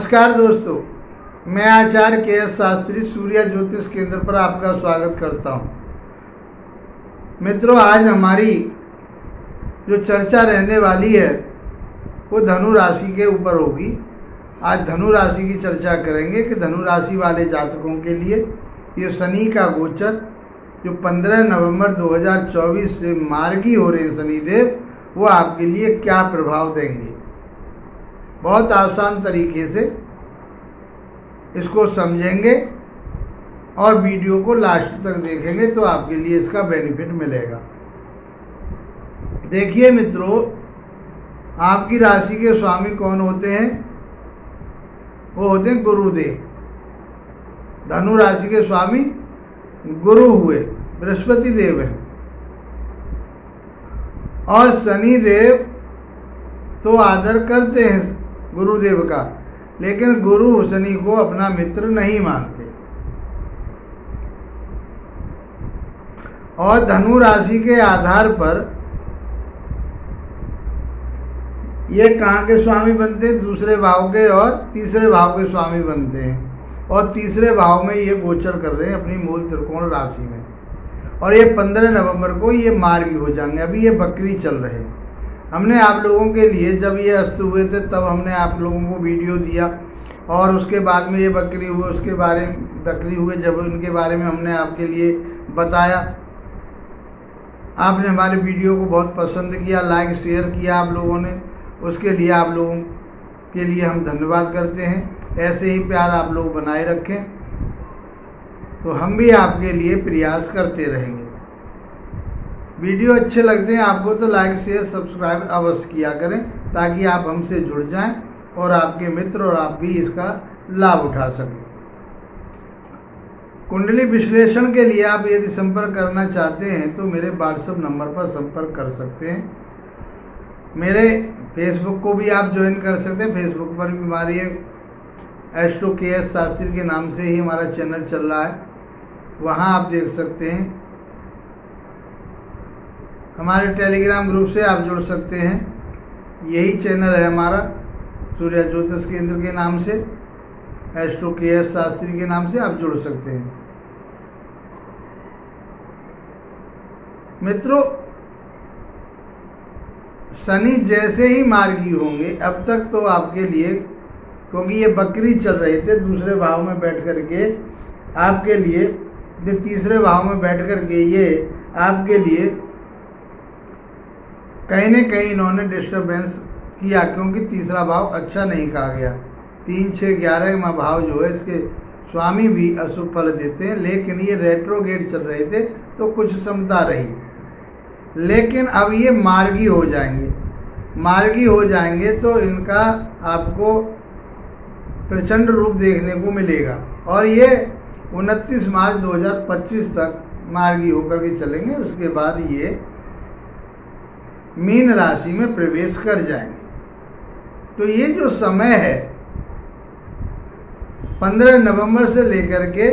नमस्कार दोस्तों, मैं आचार्य के शास्त्री सूर्य ज्योतिष केंद्र पर आपका स्वागत करता हूं। मित्रों, आज हमारी जो चर्चा रहने वाली है वो धनु राशि के ऊपर होगी। आज धनु राशि की चर्चा करेंगे कि धनु राशि वाले जातकों के लिए ये शनि का गोचर जो 15 नवंबर 2024 से मार्गी हो रहे हैं शनिदेव, वो आपके लिए क्या प्रभाव देंगे। बहुत आसान तरीके से इसको समझेंगे और वीडियो को लास्ट तक देखेंगे तो आपके लिए इसका बेनिफिट मिलेगा। देखिए मित्रों, आपकी राशि के स्वामी कौन होते हैं? वो होते हैं गुरुदेव। धनु राशि के स्वामी गुरु हुए, बृहस्पति देव हैं। और शनि देव तो आदर करते हैं गुरुदेव का, लेकिन गुरु शनि को अपना मित्र नहीं मानते। और धनु राशि के आधार पर ये कहाँ के स्वामी बनते हैं? दूसरे भाव के और तीसरे भाव के स्वामी बनते हैं। और तीसरे भाव में ये गोचर कर रहे हैं अपनी मूल त्रिकोण राशि में। और ये 15 नवंबर को ये मार्गी हो जाएंगे। अभी ये बकरी चल रहे हैं। हमने आप लोगों के लिए जब ये अस्त हुए थे तब हमने आप लोगों को वीडियो दिया, और उसके बाद में ये बकरी हुए, उसके बारे में बकरी हुए जब उनके बारे में हमने आपके लिए बताया। आपने हमारे वीडियो को बहुत पसंद किया, लाइक शेयर किया आप लोगों ने। उसके लिए आप लोगों के लिए हम धन्यवाद करते हैं। ऐसे ही प्यार आप लोग बनाए रखें तो हम भी आपके लिए प्रयास करते रहेंगे। वीडियो अच्छे लगते हैं आपको तो लाइक शेयर सब्सक्राइब अवश्य किया करें, ताकि आप हमसे जुड़ जाएं और आपके मित्र और आप भी इसका लाभ उठा सकें। कुंडली विश्लेषण के लिए आप यदि संपर्क करना चाहते हैं तो मेरे व्हाट्सएप नंबर पर संपर्क कर सकते हैं। मेरे फेसबुक को भी आप ज्वाइन कर सकते हैं। फेसबुक पर भी हमारी एस्ट्रो के शास्त्री के नाम से ही हमारा चैनल चल रहा है, वहाँ आप देख सकते हैं। हमारे टेलीग्राम ग्रुप से आप जुड़ सकते हैं। यही चैनल है हमारा सूर्य ज्योतिष केंद्र के नाम से, एस्ट्रो के शास्त्री के नाम से आप जुड़ सकते हैं। मित्रों, शनि जैसे ही मार्गी होंगे, अब तक तो आपके लिए, क्योंकि ये बकरी चल रहे थे दूसरे भाव में बैठ करके आपके लिए, जो तीसरे भाव में बैठ करके ये आपके लिए कहीं न कहीं इन्होंने डिस्टर्बेंस किया, क्योंकि तीसरा भाव अच्छा नहीं कहा गया। 3, 6, 11वां भाव जो है इसके स्वामी भी अशुभ फल देते हैं। लेकिन ये रेट्रोगेट चल रहे थे तो कुछ समता रही, लेकिन अब ये मार्गी हो जाएंगे। मार्गी हो जाएंगे तो इनका आपको प्रचंड रूप देखने को मिलेगा। और ये 29 मार्च 2025 तक मार्गी होकर के चलेंगे। उसके बाद ये मीन राशि में प्रवेश कर जाएंगे। तो ये जो समय है 15 नवंबर से लेकर के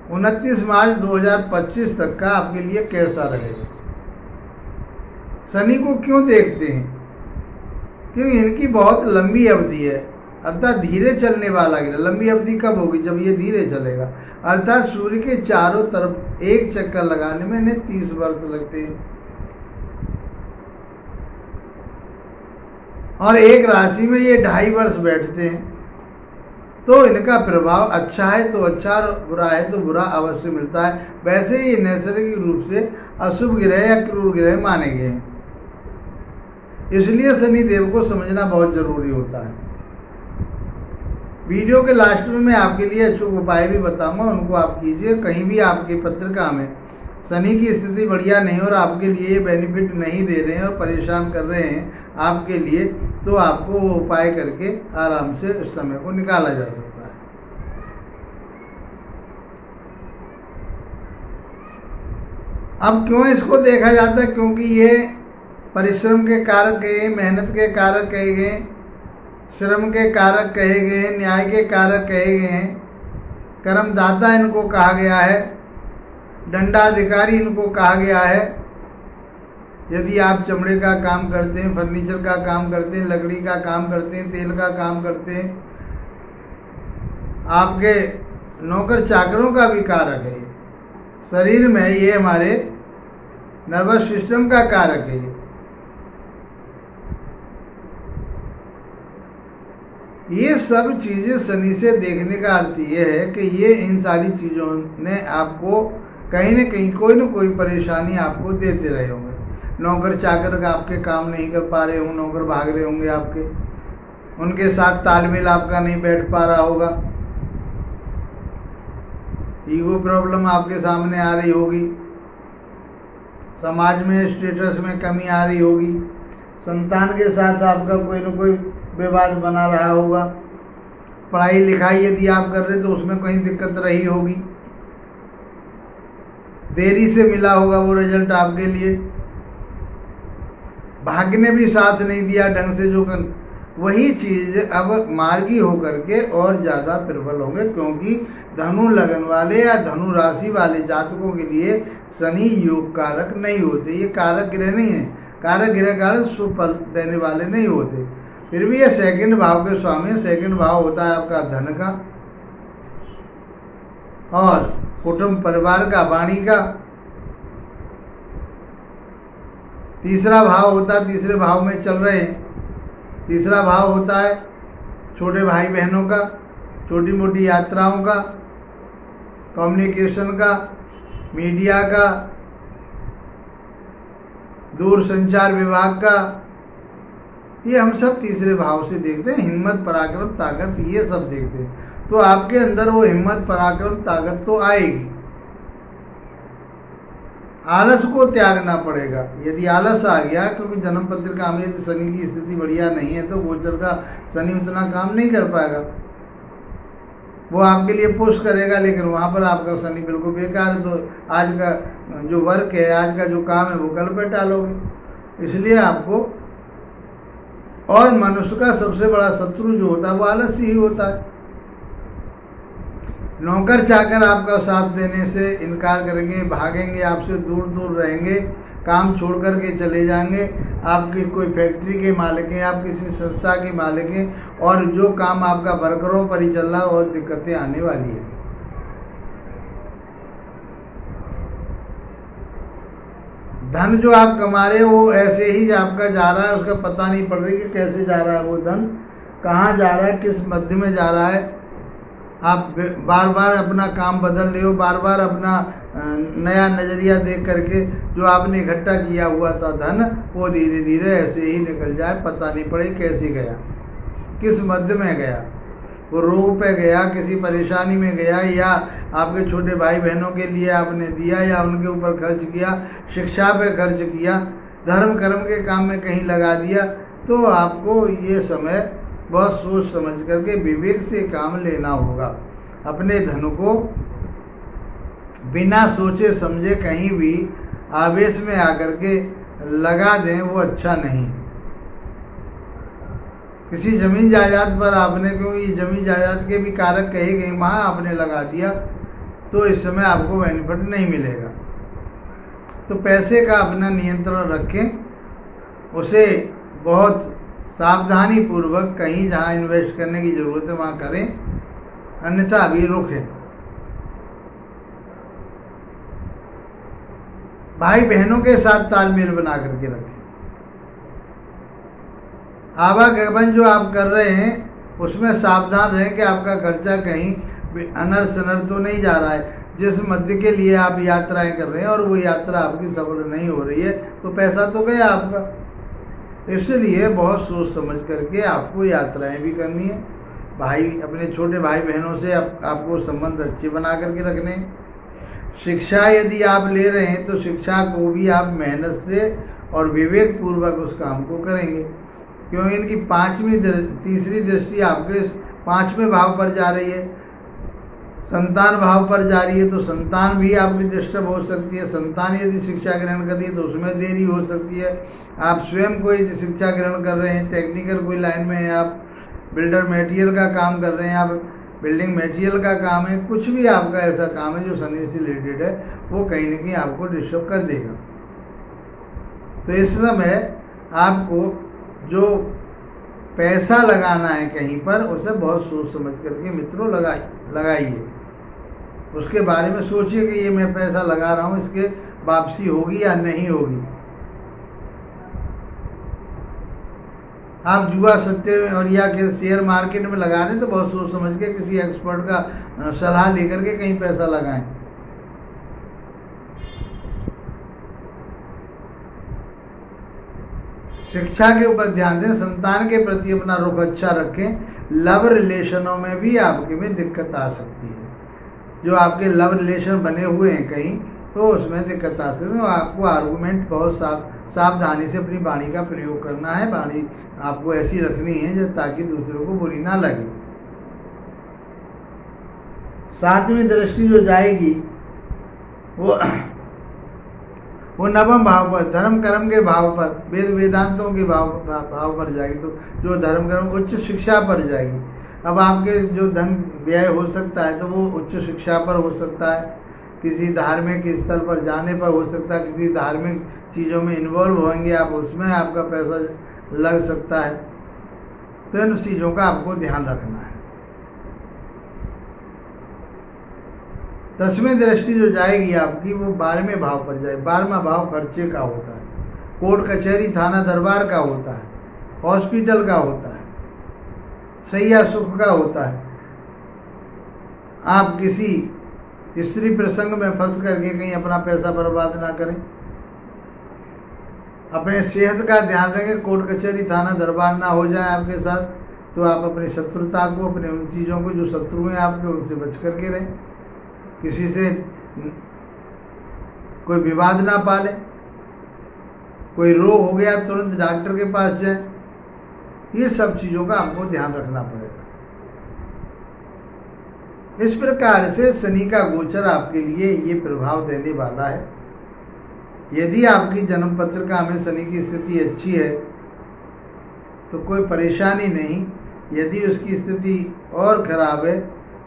29 मार्च 2025 तक का आपके लिए कैसा रहेगा? शनि को क्यों देखते हैं? क्योंकि इनकी बहुत लंबी अवधि है, अर्थात धीरे चलने वाला गिरा। लंबी अवधि कब होगी? जब ये धीरे चलेगा। अर्थात सूर्य के चारों तरफ एक चक्कर लगाने में इन्हें 30 वर्ष लगते हैं। और एक राशि में ये 2.5 वर्ष बैठते हैं। तो इनका प्रभाव अच्छा है तो अच्छा, और बुरा है तो बुरा अवश्य मिलता है। वैसे ही नैसर्गिक रूप से अशुभ ग्रह या क्रूर ग्रह माने गए हैं। इसलिए शनि देव को समझना बहुत जरूरी होता है। वीडियो के लास्ट में मैं आपके लिए अचूक उपाय भी बताऊंगा, उनको आप कीजिए। कहीं भी आपकी पत्रिका में शनि की स्थिति बढ़िया नहीं और आपके लिए ये बेनिफिट नहीं दे रहे हैं और परेशान कर रहे हैं आपके लिए, तो आपको वो उपाय करके आराम से उस समय को निकाला जा सकता है। अब क्यों इसको देखा जाता है? क्योंकि ये परिश्रम के कारक कहे, मेहनत के कारक कहे गए, श्रम के कारक कहे गए हैं, न्याय के कारक कहे गए हैं, कर्मदाता इनको कहा गया है, दंडाधिकारी इनको कहा गया है। यदि आप चमड़े का काम करते हैं, फर्नीचर का काम करते हैं, लकड़ी का काम करते हैं, तेल का काम करते हैं, आपके नौकर चाकरों का भी कारक है। शरीर में ये हमारे नर्वस सिस्टम का कारक है। ये सब चीज़ें शनि से देखने का अर्थ ये है कि ये इन सारी चीज़ों ने आपको कहीं न कहीं कोई न कोई परेशानी आपको देते रहे होंगे। नौकर चाकर का आपके काम नहीं कर पा रहे होंगे, नौकर भाग रहे होंगे आपके, उनके साथ तालमेल आपका नहीं बैठ पा रहा होगा, ईगो प्रॉब्लम आपके सामने आ रही होगी, समाज में स्टेटस में कमी आ रही होगी, संतान के साथ आपका कोई न कोई विवाद बना रहा होगा, पढ़ाई लिखाई यदि आप कर रहे तो उसमें कहीं दिक्कत रही होगी, देरी से मिला होगा वो रिजल्ट आपके लिए, भाग्य ने भी साथ नहीं दिया ढंग से, जो वही चीज़ अब मार्गी होकर के और ज़्यादा प्रबल होंगे, क्योंकि धनु लगन वाले या धनु राशि वाले जातकों के लिए शनि योग कारक नहीं होते। ये कारक ग्रह नहीं है, कारक ग्रह कारण सुफल देने वाले नहीं होते। फिर भी ये सेकंड भाव के स्वामी, सेकंड भाव होता है आपका धन का और कुटुंब परिवार का, वाणी का। तीसरा भाव होता है, तीसरे भाव में चल रहे हैं, तीसरा भाव होता है छोटे भाई बहनों का, छोटी मोटी यात्राओं का, कम्युनिकेशन का, मीडिया का, दूर संचार विभाग का। ये हम सब तीसरे भाव से देखते हैं। हिम्मत, पराक्रम, ताकत, ये सब देखते हैं। तो आपके अंदर वो हिम्मत, पराक्रम, ताकत तो आएगी। आलस को त्यागना पड़ेगा। यदि आलस आ गया, क्योंकि जन्म पत्रिका में यदि शनि की स्थिति बढ़िया नहीं है तो गोचर का शनि उतना काम नहीं कर पाएगा। वो आपके लिए पुश करेगा, लेकिन वहाँ पर आपका शनि बिल्कुल बेकार है। तो आज का जो वर्क है, आज का जो काम है, वो कल पे टालोगे। इसलिए आपको, और मनुष्य का सबसे बड़ा शत्रु जो होता है वो आलस ही होता है। नौकर चाकर आपका साथ देने से इनकार करेंगे, भागेंगे, आपसे दूर दूर रहेंगे, काम छोड़ कर के चले जाएंगे। आपकी कोई फैक्ट्री के मालिक हैं, आप किसी संस्था के मालिक हैं, और जो काम आपका वर्करों पर ही चल रहा है और दिक्कतें आने वाली है। धन जो आप कमा रहे हो वो ऐसे ही आपका जा रहा है, उसका पता नहीं पड़ रही कि कैसे जा रहा है वो धन, कहाँ जा रहा है, किस मध्य में जा रहा है। आप बार बार अपना काम बदल रहे हो, बार बार अपना नया नज़रिया देख करके जो आपने इकट्ठा किया हुआ था धन, वो धीरे धीरे ऐसे ही निकल जाए, पता नहीं पड़े कैसे गया, किस मध्य में गया। वो रोग पे गया, किसी परेशानी में गया, या आपके छोटे भाई बहनों के लिए आपने दिया, या उनके ऊपर खर्च किया, शिक्षा पे खर्च किया, धर्म कर्म के काम में कहीं लगा दिया। तो आपको ये समय बहुत सोच समझ करके विवेक से काम लेना होगा। अपने धन को बिना सोचे समझे कहीं भी आवेश में आकर के लगा दें, वो अच्छा नहीं। किसी जमीन जायदाद पर आपने, क्योंकि ये जमीन जायदाद के भी कारक कहे गए, वहाँ आपने लगा दिया तो इस समय आपको बेनिफिट नहीं मिलेगा। तो पैसे का अपना नियंत्रण रखें, उसे बहुत सावधानी पूर्वक कहीं जहाँ इन्वेस्ट करने की ज़रूरत है वहाँ करें, अन्यथा अभी रुकें। भाई बहनों के साथ तालमेल बना करके रखें। आवागमन जो आप कर रहे हैं उसमें सावधान रहें कि आपका खर्चा कहीं अनर्थ शनर्थ तो नहीं जा रहा है। जिस मध्य के लिए आप यात्राएं कर रहे हैं और वो यात्रा आपकी सफल नहीं हो रही है तो पैसा तो गया आपका। इसलिए बहुत सोच समझ करके आपको यात्राएं भी करनी है। भाई, अपने छोटे भाई बहनों से आपको संबंध अच्छे बना करके रखने। शिक्षा यदि आप ले रहे हैं तो शिक्षा को भी आप मेहनत से और विवेक पूर्वक उस काम को करेंगे, क्योंकि इनकी तीसरी दृष्टि आपके 5वें भाव पर जा रही है, संतान भाव पर जा रही है। तो संतान भी आपकी डिस्टर्ब हो सकती है। संतान यदि शिक्षा ग्रहण कर रही है तो उसमें देरी हो सकती है। आप स्वयं कोई शिक्षा ग्रहण कर रहे हैं, टेक्निकल कोई लाइन में है, आप बिल्डर मटेरियल का काम कर रहे हैं, आप बिल्डिंग मटेरियल का काम है, कुछ भी आपका ऐसा काम है जो शनि से रिलेटेड है, वो कहीं ना कहीं आपको डिस्टर्ब कर देगा। तो इस समय आपको जो पैसा लगाना है कहीं पर उसे बहुत सोच समझ करके मित्रों लगाइए। उसके बारे में सोचिए कि ये मैं पैसा लगा रहा हूँ, इसके वापसी होगी या नहीं होगी। आप जुआ सट्टे और या कि शेयर मार्केट में लगा रहे हैं तो बहुत सोच समझ के किसी एक्सपर्ट का सलाह लेकर के कहीं पैसा लगाएं। शिक्षा के ऊपर ध्यान दें, संतान के प्रति अपना रुख अच्छा रखें। लव रिलेशनों में भी आपके में दिक्कत आ सकती है। जो आपके लव रिलेशन बने हुए हैं कहीं, तो उसमें दिक्कत आ सकती है। तो आपको आर्गूमेंट बहुत सावधानी से अपनी वाणी का प्रयोग करना है। वाणी आपको ऐसी रखनी है जो ताकि दूसरों को बुरी ना लगे। सातवीं दृष्टि जो जाएगी वो नवम भाव पर, धर्म कर्म के भाव पर, वेद वेदांतों के भाव पर जाएगी। तो जो धर्म कर्म उच्च शिक्षा पर जाएगी। अब आपके जो धन व्यय हो सकता है तो वो उच्च शिक्षा पर हो सकता है, किसी धार्मिक स्थल पर जाने पर हो सकता है, किसी धार्मिक चीज़ों में इन्वॉल्व होंगे आप, उसमें आपका पैसा लग सकता है। तो इन चीज़ों का आपको ध्यान रखना है। दसवीं दृष्टि जो जाएगी आपकी वो 12वें भाव पर जाए। 12वां भाव खर्चे का होता है, कोर्ट कचहरी थाना दरबार का होता है, हॉस्पिटल का होता है, सैया सुख का होता है। आप किसी स्त्री प्रसंग में फंस करके कहीं अपना पैसा बर्बाद ना करें। अपने सेहत का ध्यान रखें, कोर्ट कचहरी थाना दरबार ना हो जाए आपके साथ। तो आप अपनी शत्रुता को, अपने उन चीज़ों को जो शत्रु हैं आपके, उनसे बच करके रहें। किसी से कोई विवाद ना पाले। कोई रोग हो गया तुरंत डॉक्टर के पास जाए। ये सब चीज़ों का आपको ध्यान रखना पड़ेगा। इस प्रकार से शनि का गोचर आपके लिए ये प्रभाव देने वाला है। यदि आपकी जन्म पत्रिका में शनि की स्थिति अच्छी है तो कोई परेशानी नहीं। यदि उसकी स्थिति और खराब है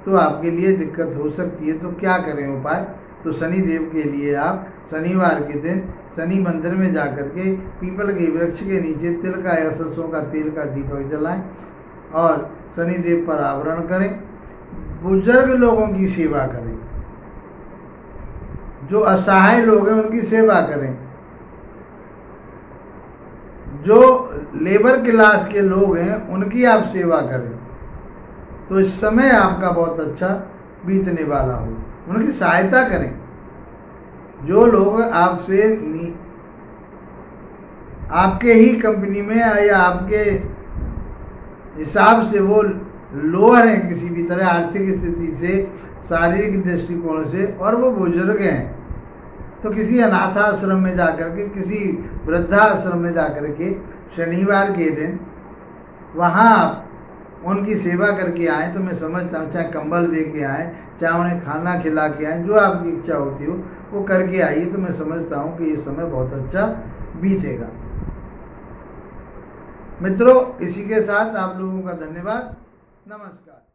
तो आपके लिए दिक्कत हो सकती है। तो क्या करें उपाय? तो शनि देव के लिए आप शनिवार के दिन शनि मंदिर में जाकर के पीपल के वृक्ष के नीचे तिल का या सरसों का तेल का दीपक जलाएं और शनि देव पर आवरण करें। बुजुर्ग लोगों की सेवा करें, जो असहाय लोग हैं उनकी सेवा करें, जो लेबर क्लास के लोग हैं उनकी आप सेवा करें। तो इस समय आपका बहुत अच्छा बीतने वाला हो। उनकी सहायता करें। जो लोग आपसे आपके ही कंपनी में या आपके हिसाब से वो लोअर हैं किसी भी तरह आर्थिक स्थिति से, शारीरिक दृष्टिकोण से, और वो बुजुर्ग हैं, तो किसी अनाथ आश्रम में जाकर के, किसी वृद्धाश्रम में जाकर के शनिवार के दिन वहाँ आप उनकी सेवा करके आएँ। तो मैं समझता हूँ चाहे कंबल दे के आएँ, चाहे उन्हें खाना खिला के आएँ, जो आपकी इच्छा होती हो वो करके आइए। तो मैं समझता हूँ कि ये समय बहुत अच्छा बीतेगा। मित्रों, इसी के साथ आप लोगों का धन्यवाद। नमस्कार।